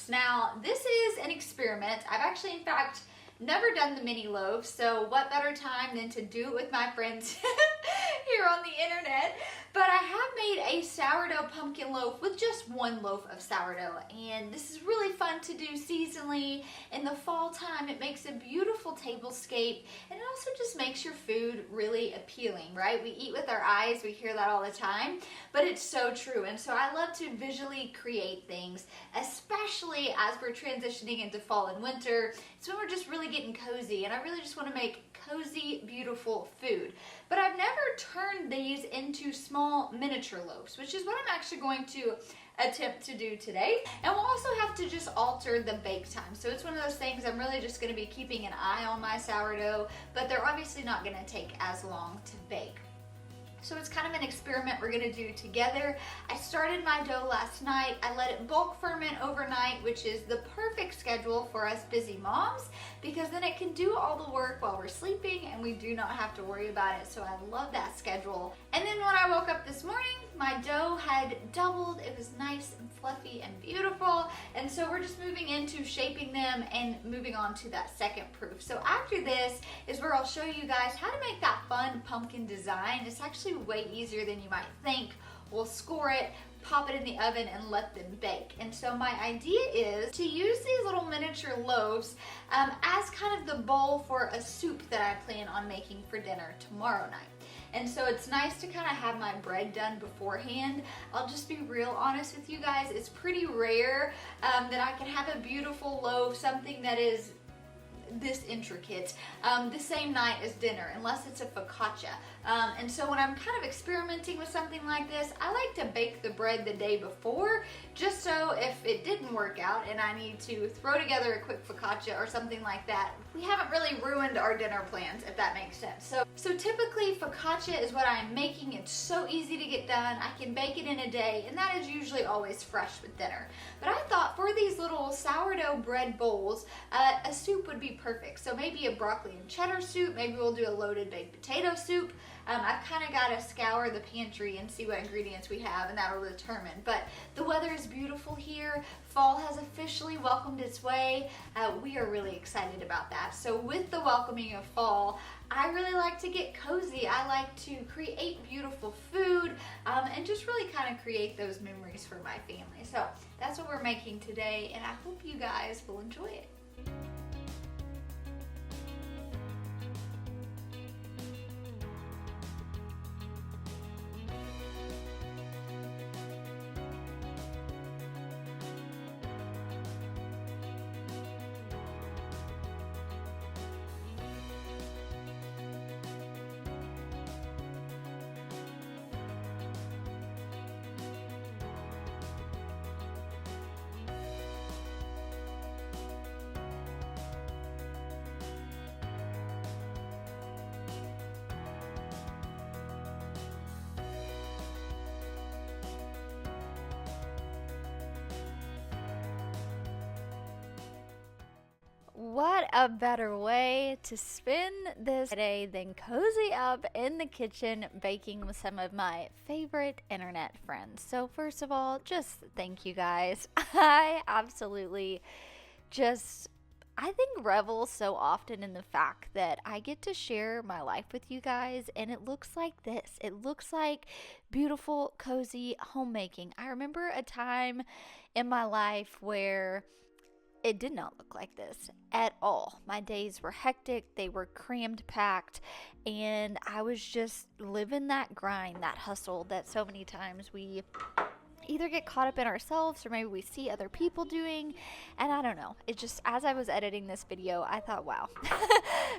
loaves. Now, this is an experiment. I've actually, in fact, never done the mini loaves, so what better time than to do it with my friends here on the internet. But I have made a sourdough pumpkin loaf with just one loaf of sourdough, and this is really fun to do seasonally. In the fall time, it makes a beautiful tablescape, and it also just makes your food really appealing, right? We eat with our eyes, we hear that all the time, but it's so true. And so I love to visually create things, especially as we're transitioning into fall and winter. It's when we're just really getting cozy, and I really just want to make cozy, beautiful food. But I've never turned these into small miniature loaves, which is what I'm actually going to attempt to do today. And we'll also have to just alter the bake time. So it's one of those things I'm really just going to be keeping an eye on my sourdough, but they're obviously not going to take as long to bake. So it's kind of an experiment we're going to do together. I started my dough last night. I let it bulk ferment overnight, which is the perfect schedule for us busy moms, because then it can do all the work while we're sleeping and we do not have to worry about it. So I love that schedule. And then when I woke up this morning, my dough had doubled. It was nice and fluffy and beautiful. And so we're just moving into shaping them and moving on to that second proof. So after this is where I'll show you guys how to make that fun pumpkin design. It's actually way easier than you might think. We'll score it, pop it in the oven, and let them bake. And so my idea is to use these little miniature loaves as kind of the bowl for a soup that I plan on making for dinner tomorrow night. And so it's nice to kind of have my bread done beforehand. I'll just be real honest with you guys. It's pretty rare that I can have a beautiful loaf, something that is this intricate, the same night as dinner, unless it's a focaccia. And so when I'm kind of experimenting with something like this, I like to bake the bread the day before, just so if it didn't work out and I need to throw together a quick focaccia or something like that, we haven't really ruined our dinner plans, if that makes sense. So typically focaccia is what I'm making. It's so easy to get done. I can bake it in a day, and that is usually always fresh with dinner. But I thought for these little sourdough bread bowls, a soup would be perfect. So maybe a broccoli and cheddar soup. Maybe we'll do a loaded baked potato soup. I've kind of got to scour the pantry and see what ingredients we have, and that'll determine. But the weather is beautiful here. Fall has officially welcomed its way. We are really excited about that. So with the welcoming of fall, I really like to get cozy. I like to create beautiful food and just really kind of create those memories for my family. So that's what we're making today, and I hope you guys will enjoy it. What a better way to spend this day than cozy up in the kitchen baking with some of my favorite internet friends. So first of all, just thank you guys. I absolutely I think revel so often in the fact that I get to share my life with you guys, and it looks like this. It looks like beautiful, cozy homemaking. I remember a time in my life where it did not look like this at all. My days were hectic, they were crammed packed, and I was just living that grind, that hustle that so many times we either get caught up in ourselves or maybe we see other people doing. And I don't know, it just, as I was editing this video, I thought, wow,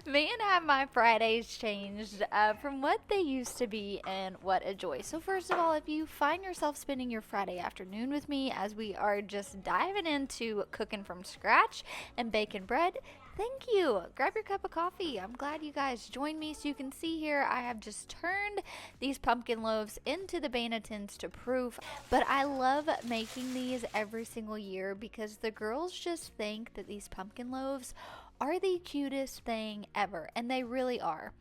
man, have my Fridays changed from what they used to be, and what a joy. So first of all, if you find yourself spending your Friday afternoon with me as we are just diving into cooking from scratch and baking bread, thank you. Grab your cup of coffee. I'm glad you guys joined me. So you can see here, I have just turned these pumpkin loaves into the bannetons to proof. But I love making these every single year because the girls just think that these pumpkin loaves are the cutest thing ever. And they really are.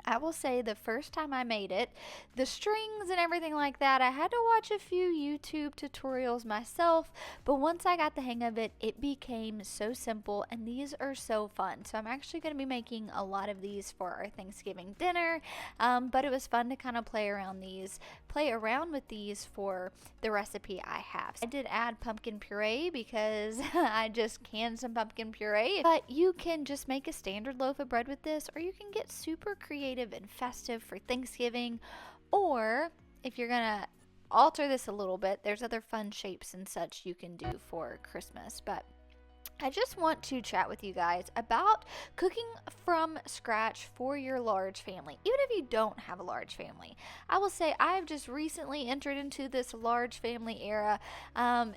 I will say the first time I made it, the strings and everything like that, I had to watch a few YouTube tutorials myself, but once I got the hang of it, it became so simple, and these are so fun. So I'm actually going to be making a lot of these for our Thanksgiving dinner, but it was fun to kind of play around with these for the recipe I have. I did add pumpkin puree because I just canned some pumpkin puree, but you can just make a standard loaf of bread with this, or you can get super creative and festive for Thanksgiving, or if you're gonna alter this a little bit, there's other fun shapes and such you can do for Christmas. But I just want to chat with you guys about cooking from scratch for your large family. Even if you don't have a large family, I will say I have just recently entered into this large family era, and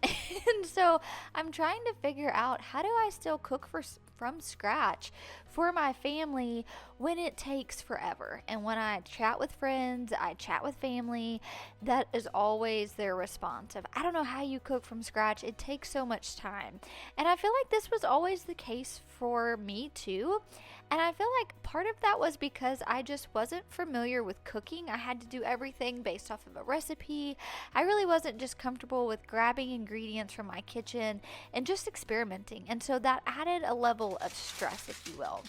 so I'm trying to figure out, how do I still cook from scratch for my family when it takes forever? And when I chat with friends, I chat with family, that is always their response of, I don't know how you cook from scratch, it takes so much time. And I feel like this was always the case for me too. And I feel like part of that was because I just wasn't familiar with cooking. I had to do everything based off of a recipe. I really wasn't just comfortable with grabbing ingredients from my kitchen and just experimenting. And so that added a level of stress, if you will.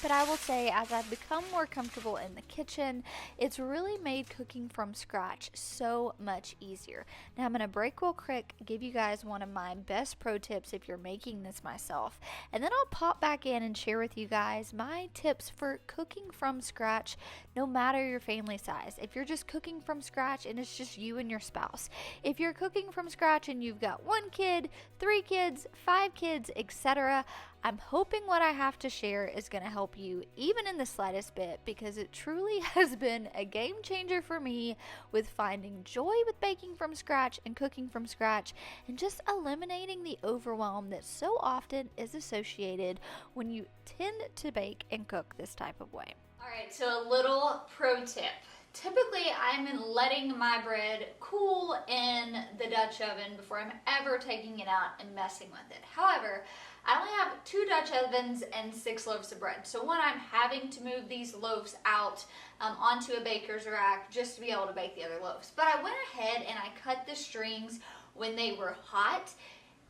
But I will say, as I've become more comfortable in the kitchen, it's really made cooking from scratch so much easier. Now I'm going to break real quick, give you guys one of my best pro tips if you're making this myself, and then I'll pop back in and share with you guys my tips for cooking from scratch, no matter your family size. If you're just cooking from scratch and it's just you and your spouse, if you're cooking from scratch and you've got 1 kid, 3 kids, 5 kids, etc., I'm hoping what I have to share is going to help you even in the slightest bit, because it truly has been a game changer for me with finding joy with baking from scratch and cooking from scratch, and just eliminating the overwhelm that so often is associated when you tend to bake and cook this type of way. All right, so a little pro tip. Typically, I'm letting my bread cool in the Dutch oven before I'm ever taking it out and messing with it. However, I only have 2 Dutch ovens and 6 loaves of bread. So when I'm having to move these loaves out onto a baker's rack just to be able to bake the other loaves. But I went ahead and I cut the strings when they were hot.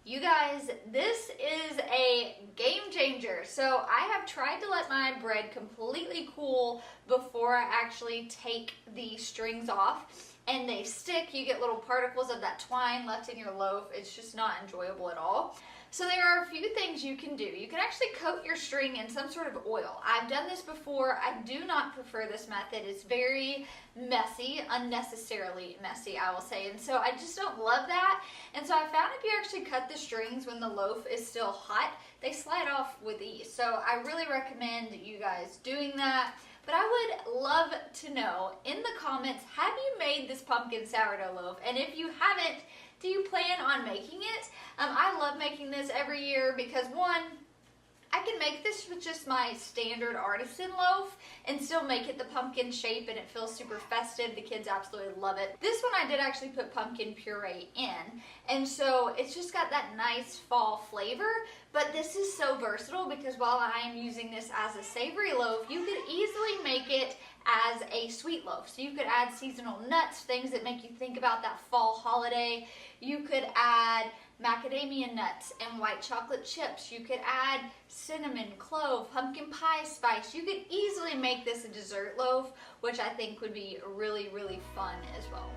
You guys, this is a game changer. So I have tried to let my bread completely cool before I actually take the strings off, and they stick. You get little particles of that twine left in your loaf. It's just not enjoyable at all. So there are a few things you can do. You can actually coat your string in some sort of oil. I've done this before. I do not prefer this method. It's very messy, unnecessarily messy, I will say. And so I just don't love that. And so I found if you actually cut the strings when the loaf is still hot, they slide off with ease. So I really recommend you guys doing that. But I would love to know in the comments, have you made this pumpkin sourdough loaf? And if you haven't, do you plan on making it? I love making this every year because, one, I can make this with just my standard artisan loaf and still make it the pumpkin shape, and it feels super festive. The kids absolutely love it. This one I did actually put pumpkin puree in, and so it's just got that nice fall flavor. But this is so versatile because while I am using this as a savory loaf, you could easily make it as a sweet loaf. So you could add seasonal nuts, things that make you think about that fall holiday. You could add macadamia nuts and white chocolate chips. You could add cinnamon, clove, pumpkin pie spice. You could easily make this a dessert loaf, which I think would be really, really fun as well.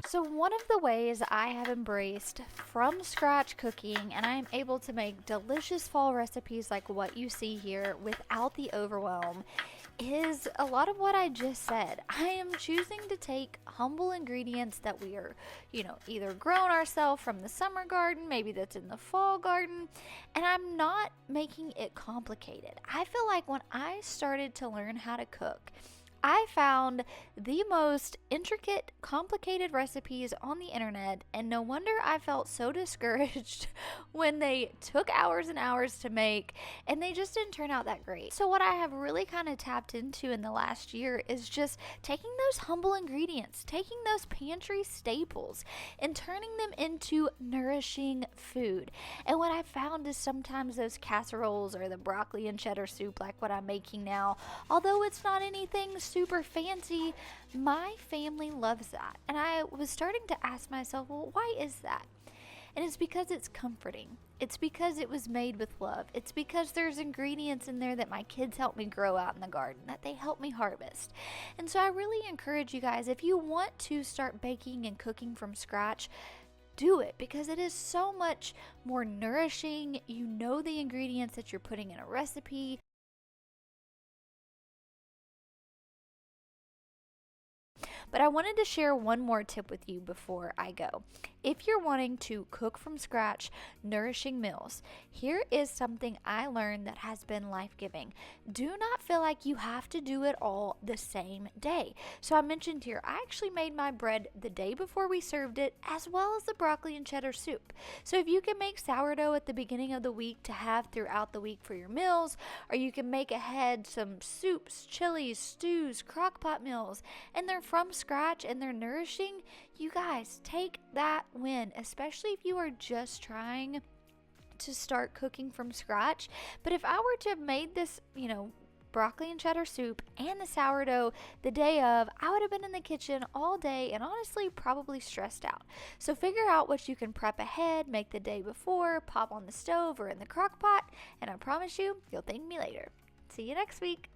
So one of the ways I have embraced from scratch cooking, and I am able to make delicious fall recipes like what you see here without the overwhelm, is a lot of what I just said. I am choosing to take humble ingredients that we are, either grown ourselves from the summer garden, maybe that's in the fall garden, and I'm not making it complicated. I feel like when I started to learn how to cook, I found the most intricate, complicated recipes on the internet, and no wonder I felt so discouraged when they took hours and hours to make and they just didn't turn out that great. So, what I have really kind of tapped into in the last year is just taking those humble ingredients, taking those pantry staples, and turning them into nourishing food. And what I found is sometimes those casseroles or the broccoli and cheddar soup, like what I'm making now, although it's not anything super fancy, my family loves that. And I was starting to ask myself, well, why is that? And it's because it's comforting. It's because it was made with love. It's because there's ingredients in there that my kids helped me grow out in the garden, that they helped me harvest. And so I really encourage you guys, if you want to start baking and cooking from scratch, do it, because it is so much more nourishing. You know the ingredients that you're putting in a recipe. But I wanted to share one more tip with you before I go. If you're wanting to cook from scratch nourishing meals, here is something I learned that has been life-giving. Do not feel like you have to do it all the same day. So I mentioned here, I actually made my bread the day before we served it, as well as the broccoli and cheddar soup. So if you can make sourdough at the beginning of the week to have throughout the week for your meals, or you can make ahead some soups, chilies, stews, crock pot meals, and they're from scratch and they're nourishing, you guys take that win, especially if you are just trying to start cooking from scratch. But if I were to have made this, broccoli and cheddar soup and the sourdough the day of, I would have been in the kitchen all day and honestly probably stressed out. So figure out what you can prep ahead, make the day before, pop on the stove or in the crock pot, and I promise you, you'll thank me later. See you next week.